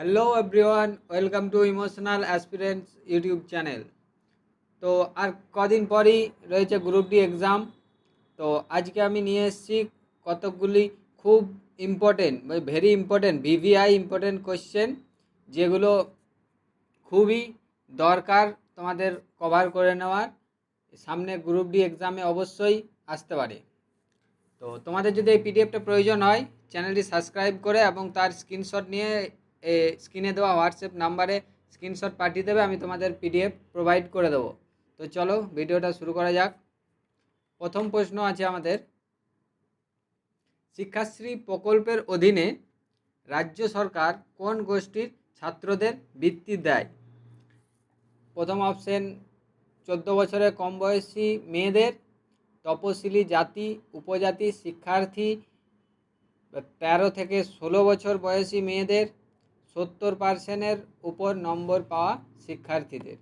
Hello everyone, welcome to emotional aspirants YouTube channel. তো আর কদিন পরই রয়েছে গ্রুপ ডি এক্সাম। তো আজকে আমি নিয়ে এসেছি কতকগুলি খুব important very important VVI important question, যেগুলো খুবই দরকার তোমাদের কভার করে নেওয়ার। সামনে গ্রুপ ডি এক্সামে অবশ্যই আসতে পারে। তো তোমাদের যদি এই পিডিএফটা প্রয়োজন হয়, চ্যানেলটি সাবস্ক্রাইব করে এবং তার স্ক্রিনশট নিয়ে স্ক্রিনে দেওয়া হোয়াটসঅ্যাপ নাম্বারে স্ক্রিনশট পাঠিয়ে দেবে, আমি তোমাদের পিডিএফ প্রোভাইড করে দেবো। তো চলো ভিডিওটা শুরু করা যাক। প্রথম প্রশ্ন আছে আমাদের, শিক্ষাশ্রী প্রকল্পের অধীনে রাজ্য সরকার কোন গোষ্ঠীর ছাত্রদের বৃত্তি দেয়? প্রথম অপশন 14 বছরের কম বয়সী মেয়েদের, তপশিলি জাতি উপজাতি শিক্ষার্থী 13 থেকে 16 বছর বয়সী মেয়েদের, 70% উপর নম্বর পাওয়া শিক্ষার্থীদের।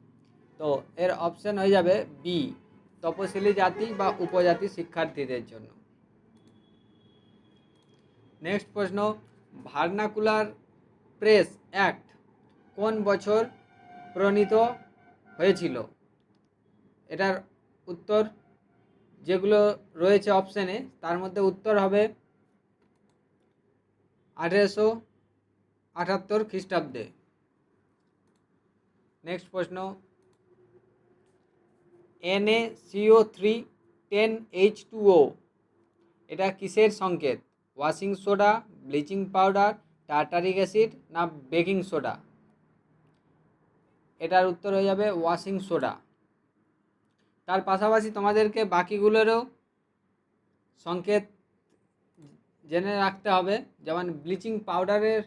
তো এর অপশন হয়ে যাবে বি, তপশিলি জাতি বা উপজাতি শিক্ষার্থীদের জন্য। নেক্সট প্রশ্ন, ভার্নাকুলার প্রেস অ্যাক্ট কোন বছর প্রণীত হয়েছিল? এটার উত্তর যেগুলো রয়েছে অপশানে, তার মধ্যে উত্তর হবে 1878 খ্রিস্টাব্দে। নেক্সট প্রশ্ন, NaCO3 10H2O এটা কিসের সংকেত? Washing soda, bleaching powder, tartaric acid না বেকিং সোডা? এটার উত্তর হয়ে যাবে ওয়াশিং সোডা। তার পাশাপাশি তোমাদেরকে বাকিগুলোরও সংকেত জেনে রাখতে হবে। যেমন ব্লিচিং পাউডারের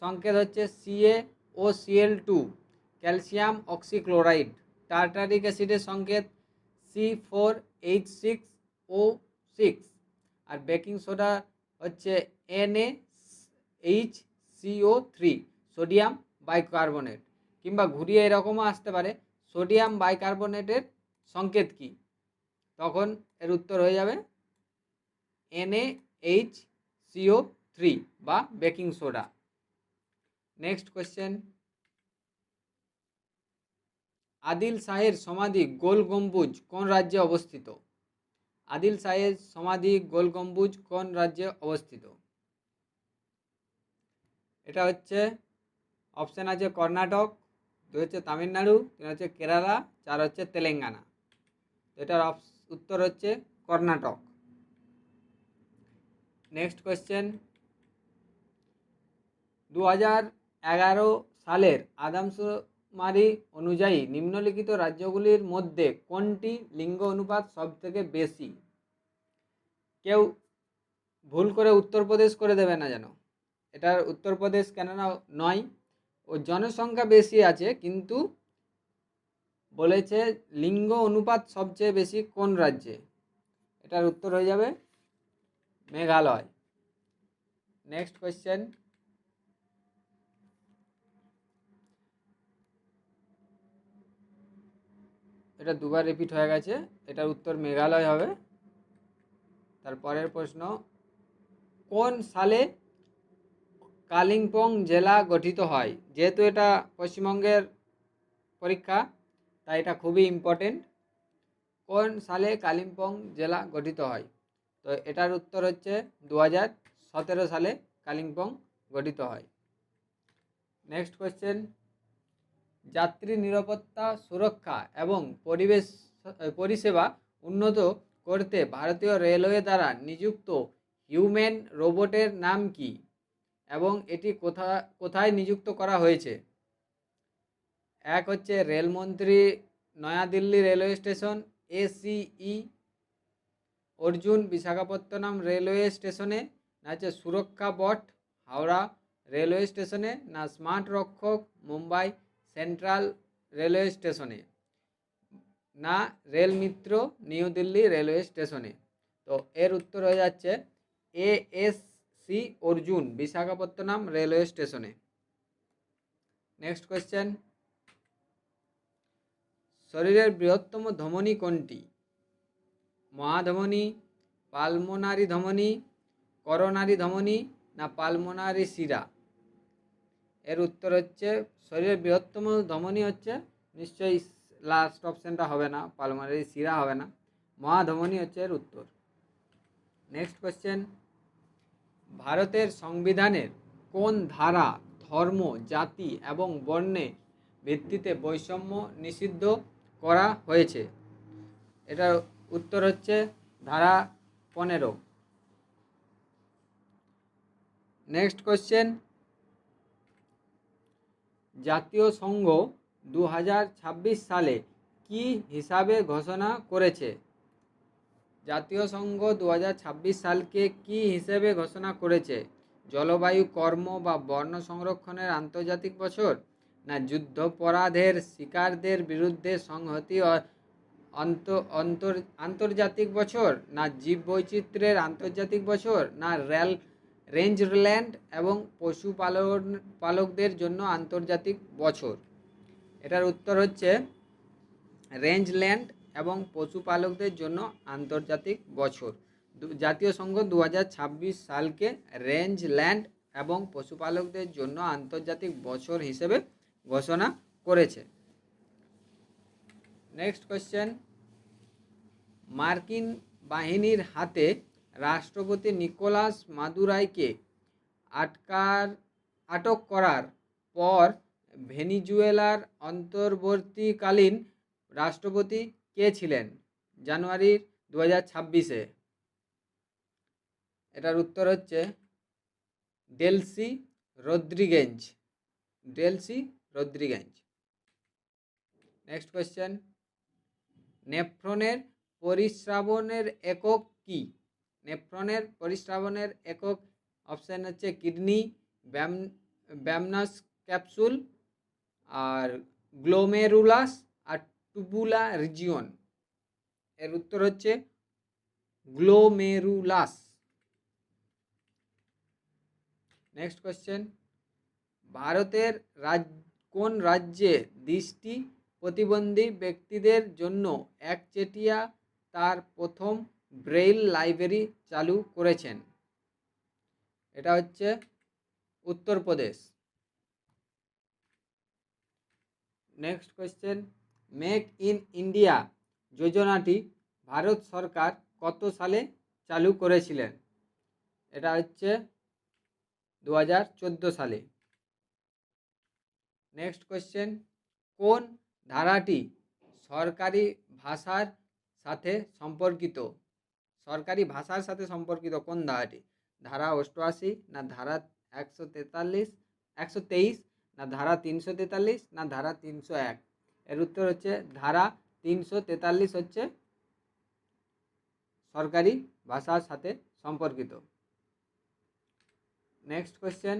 সংকেত হচ্ছে CaOCl2, ক্যালসিয়াম অক্সিক্লোরাইড। টার্টারিক অ্যাসিডের সংকেত C4H6O6। আর বেকিং সোডা হচ্ছে NaHCO3, সোডিয়াম বাইকার্বনেট। কিংবা ঘুরিয়ে এরকমও আসতে পারে, সোডিয়াম বাইকার্বনেটের সংকেত কি? তখন এর উত্তর হয়ে যাবে NaHCO3 বা baking soda. Next question, Adil শাহের সমাধি গোল গম্বুজ কোন রাজ্যে অবস্থিত? আদিল শাহের সমাধি গোল গম্বুজ কোন রাজ্যে অবস্থিত? এটা হচ্ছে অপশান আছে কর্ণাটক, 2 হচ্ছে তামিলনাড়ু, 3 হচ্ছে কেরালা, 4 হচ্ছে তেলেঙ্গানা। এটার উত্তর হচ্ছে কর্ণাটক। নেক্সট কোয়েশ্চেন, 2011 সালের আদমশুমারি অনুযায়ী নিম্নলিখিত রাজ্যগুলির মধ্যে কোনটি লিঙ্গ অনুপাত সবথেকে বেশি? কেউ ভুল করে উত্তরপ্রদেশ করে দেবে না যেন। এটার উত্তরপ্রদেশ কেননা নয়, ও জনসংখ্যা বেশি আছে, কিন্তু বলেছে লিঙ্গ অনুপাত সবচেয়ে বেশি কোন রাজ্যে? এটার উত্তর হয়ে যাবে মেঘালয়। নেক্সট কোয়েশ্চেন, এটা দুবার রিপিট হয়ে গেছে, এটার উত্তর মেঘালয় হবে। তারপরের প্রশ্ন, কোন সালে কালিম্পং জেলা গঠিত হয়? যেহেতু এটা পশ্চিমবঙ্গের পরীক্ষা, তাই এটা খুবই ইম্পর্টেন্ট। কোন সালে কালিম্পং জেলা গঠিত হয়? তো এটার উত্তর হচ্ছে 2017 সালে কালিম্পং গঠিত হয়। নেক্সট কোয়েশ্চেন, যাত্রী নিরাপত্তা সুরক্ষা এবং পরিষেবা উন্নত করতে ভারতীয় রেলওয়ে দ্বারা নিযুক্ত হিউম্যান রোবটের নাম কি এবং এটি কোথায় নিযুক্ত করা হয়েছে? এক হচ্ছে রেলমন্ত্রী, New Delhi railway station, ACE Arjun Visakhapatnam railway স্টেশনে, না হচ্ছে সুরক্ষা বট হাওড়া রেলওয়ে স্টেশনে, না স্মার্ট রক্ষক মুম্বাই সেন্ট্রাল রেলওয়ে স্টেশনে, না রেল মিত্র নিউ দিল্লি রেলওয়ে স্টেশনে? তো এর উত্তর হয়ে যাচ্ছে ASC অর্জুন বিশাখাপত্তনম রেলওয়ে স্টেশনে। নেক্সট কোয়েশ্চেন, শরীরের বৃহত্তম ধমনী কোনটি? মহাধমনী, পালমোনারি ধমনী, করোনারি ধমনী, না পালমোনারি শিরা? এর উত্তর হচ্ছে শরীরের বৃহত্তম ধমনী হচ্ছে নিশ্চয়ই লাস্ট অপশানটা হবে না, পালমারি শিরা হবে না, মহাধমনী হচ্ছে এর উত্তর। নেক্সট কোয়েশ্চেন, ভারতের সংবিধানের কোন ধারা ধর্ম জাতি এবং বর্ণের ভিত্তিতে বৈষম্য নিষিদ্ধ করা হয়েছে? এটার উত্তর হচ্ছে ধারা 15। নেক্সট কোয়েশ্চেন, জাতীয় সংঘ 2026 সালে কি হিসাবে ঘোষণা করেছে? জাতীয় সংঘ 2026 সালকে কি হিসেবে ঘোষণা করেছে? জলবায়ু কর্ম বা বর্ণ সংরক্ষণের আন্তর্জাতিক বছর, না যুদ্ধাপরাধের শিকারদের বিরুদ্ধে সংহতি আন্তর্জাতিক বছর, না জীববৈচিত্র্যের আন্তর্জাতিক বছর, না রেঞ্জল্যান্ড এবং পশুপালকদের জন্য আন্তর্জাতিক বছর? এটার উত্তর হচ্ছে রেঞ্জল্যান্ড এবং পশুপালকদের জন্য আন্তর্জাতিক বছর। জাতীয় সংঘ 2026 সালকে রেঞ্জল্যান্ড এবং পশুপালকদের জন্য আন্তর্জাতিক বছর হিসেবে ঘোষণা করেছে। নেক্সট কোয়েশ্চেন, মার্কিন বাহিনীর হাতে রাষ্ট্রপতি নিকোলাস মাদুরাইকে আটক করার পর ভেনিজুয়েলার অন্তর্বর্তীকালীন রাষ্ট্রপতি কে ছিলেন জানুয়ারি 2026-এ? এটার উত্তর হচ্ছে ডেলসি রদ্রিগেজ। নেক্সট কোয়েশ্চেন, নেফ্রনের পরিস্রাবনের একক কি? নেফ্রনের পরিস্রাবনের একক অপশান হচ্ছে কিডনি, ব্যামনাস ক্যাপসুল, আর গ্লোমেরুলাস, আর টুবুলা রিজিয়ন। এর উত্তর হচ্ছে গ্লোমেরুলাস। নেক্সট কোয়েশ্চেন, ভারতের কোন রাজ্যে দৃষ্টি প্রতিবন্ধী ব্যক্তিদের জন্য একচেটিয়া তার প্রথম ব্রেইল লাইব্রেরি চালু করেছেন? এটা হচ্ছে Uttar Pradesh. Next question, make in India যোজনাটি ভারত সরকার কত সালে চালু করেছিলেন? এটা হচ্ছে 2014 সালে। নেক্সট কোয়েশ্চেন, কোন ধারাটি সরকারি ভাষার সাথে সম্পর্কিত? সরকারি ভাষার সাথে সম্পর্কিত কোন ধারাটি? ধারা 88, না ধারা 123, না ধারা 343, না ধারা 301? এর উত্তর হচ্ছে ধারা 343 হচ্ছে সরকারি ভাষার সাথে সম্পর্কিত। নেক্সট কোয়েশ্চেন,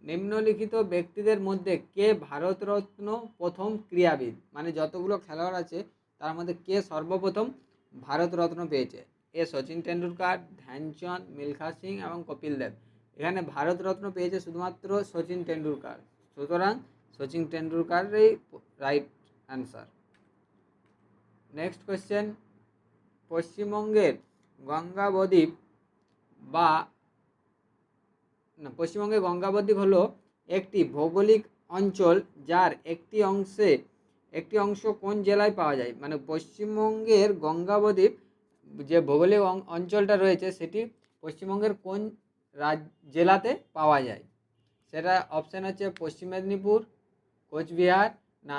নিম্নলিখিত ব্যক্তিদের মধ্যে কে ভারতরত্ন প্রথম ক্রীড়াবিদ? মানে যতগুলো খেলোয়াড় আছে তার মধ্যে কে সর্বপ্রথম ভারতরত্ন পেয়েছে? এ সচিন টেন্ডুলকার, ধ্যানচাঁদ, মিলখা সিং এবং কপিল দেব। এখানে ভারতরত্ন পেয়েছে শুধুমাত্র সচিন টেন্ডুলকার, সুতরাং সচিন টেন্ডুলকারই রাইট অ্যান্সার। নেক্সট কোয়েশ্চেন, পশ্চিমবঙ্গের গঙ্গাবদ্বীপ হলো একটি ভৌগোলিক অঞ্চল যার একটি অংশ কোন জেলায় পাওয়া যায়? মানে পশ্চিমবঙ্গের গঙ্গাবদ্বীপ যে ভৌগোলিক অঞ্চলটা রয়েছে সেটি পশ্চিমবঙ্গের কোন জেলাতে পাওয়া যায়? সেটা অপশান হচ্ছে পশ্চিম মেদিনীপুর, কোচবিহার, না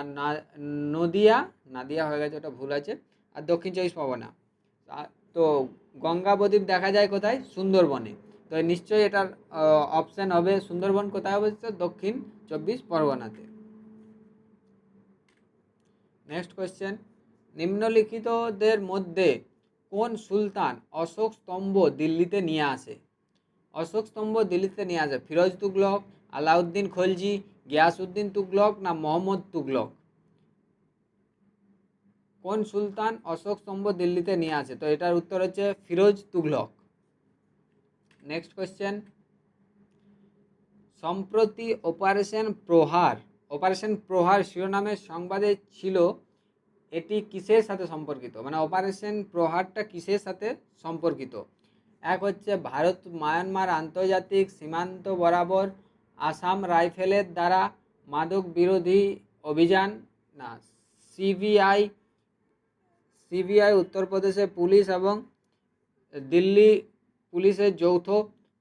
নদিয়া হয়ে গেছে, ওটা ভুল আছে, আর দক্ষিণ 24 পরগনা। তো গঙ্গাবদ্বীপ দেখা যায় কোথায়? সুন্দরবনে। তো নিশ্চয়ই এটার অপশান হবে সুন্দরবন। কোথায় অবস্থিত? দক্ষিণ 24 পরগনাতে। নেক্সট কোয়েশ্চেন, নিম্নলিখিতদের মধ্যে কোন সুলতান অশোক স্তম্ভ দিল্লিতে নিয়ে আসে? ফিরোজ তুগলক, আলাউদ্দিন খলজি, গিয়াসউদ্দিন তুগলক, না মোহাম্মদ তুগলক? কোন সুলতান অশোক স্তম্ভ দিল্লিতে নিয়ে আসে? তো এটার উত্তর হচ্ছে ফিরোজ তুগলক। নেক্সট কোয়েশ্চেন, সম্প্রতি অপারেশন প্রহার শিরোনামের সংবাদে ছিল এটি কিসের সাথে সম্পর্কিত? মানে অপারেশন প্রহারটা কিসের সাথে সম্পর্কিত? এক হচ্ছে ভারত মায়ানমার আন্তর্জাতিক সীমান্ত বরাবর আসাম রাইফেলের দ্বারা মাদক বিরোধী অভিযান, না সিবিআই উত্তরপ্রদেশের পুলিশ এবং দিল্লি পুলিশের যৌথ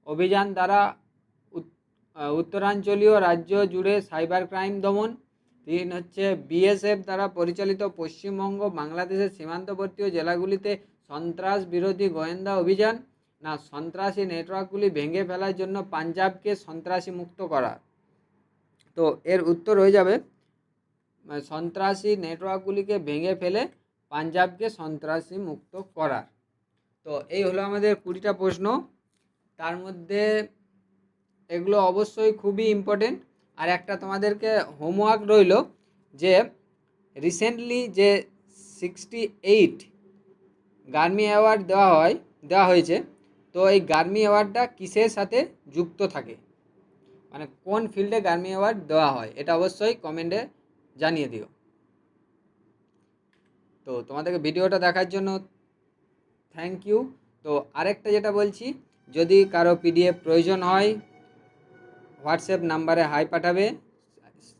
অভিযান দ্বারা উত্তরাঞ্চলীয় রাজ্য জুড়ে সাইবার ক্রাইম দমন। 3 হচ্ছে বিএসএফ দ্বারা পরিচালিত পশ্চিমবঙ্গ বাংলাদেশের সীমান্তবর্তী জেলাগুলিতে সন্ত্রাস বিরোধী গোয়েন্দা অভিযান, না সন্ত্রাসী নেটওয়ার্কগুলি ভেঙে ফেলার জন্য পাঞ্জাবকে সন্ত্রাসী মুক্ত করা। তো এর উত্তর হয়ে যাবে সন্ত্রাসী নেটওয়ার্কগুলিকে ভেঙে ফেলে পাঞ্জাবকে সন্ত্রাসী মুক্ত করার। তো এই হলো আমাদের 20টা প্রশ্ন। তার মধ্যে এগুলো অবশ্যই খুবই ইম্পর্টেন্ট। আর একটা তোমাদেরকে হোমওয়ার্ক রইল যে রিসেন্টলি যে 68 গার্মি অ্যাওয়ার্ড দেওয়া হয়েছে, তো এই গার্মি অ্যাওয়ার্ডটা কিসের সাথে যুক্ত থাকে, মানে কোন ফিল্ডে গার্মি অ্যাওয়ার্ড দেওয়া হয়, এটা অবশ্যই কমেন্টে জানিয়ে দিও। তো তোমাদেরকে ভিডিওটা দেখার জন্য থ্যাংক ইউ। তো আরেকটা যেটা বলছি, যদি কারো পিডিএফ প্রয়োজন হয় হোয়াটসঅ্যাপ নাম্বারে হাই পাঠাবে,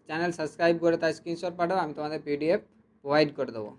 চ্যানেল সাবস্ক্রাইব করে তার স্ক্রিনশট পাঠাও, আমি তোমাদের পিডিএফ প্রোভাইড করে দেবো।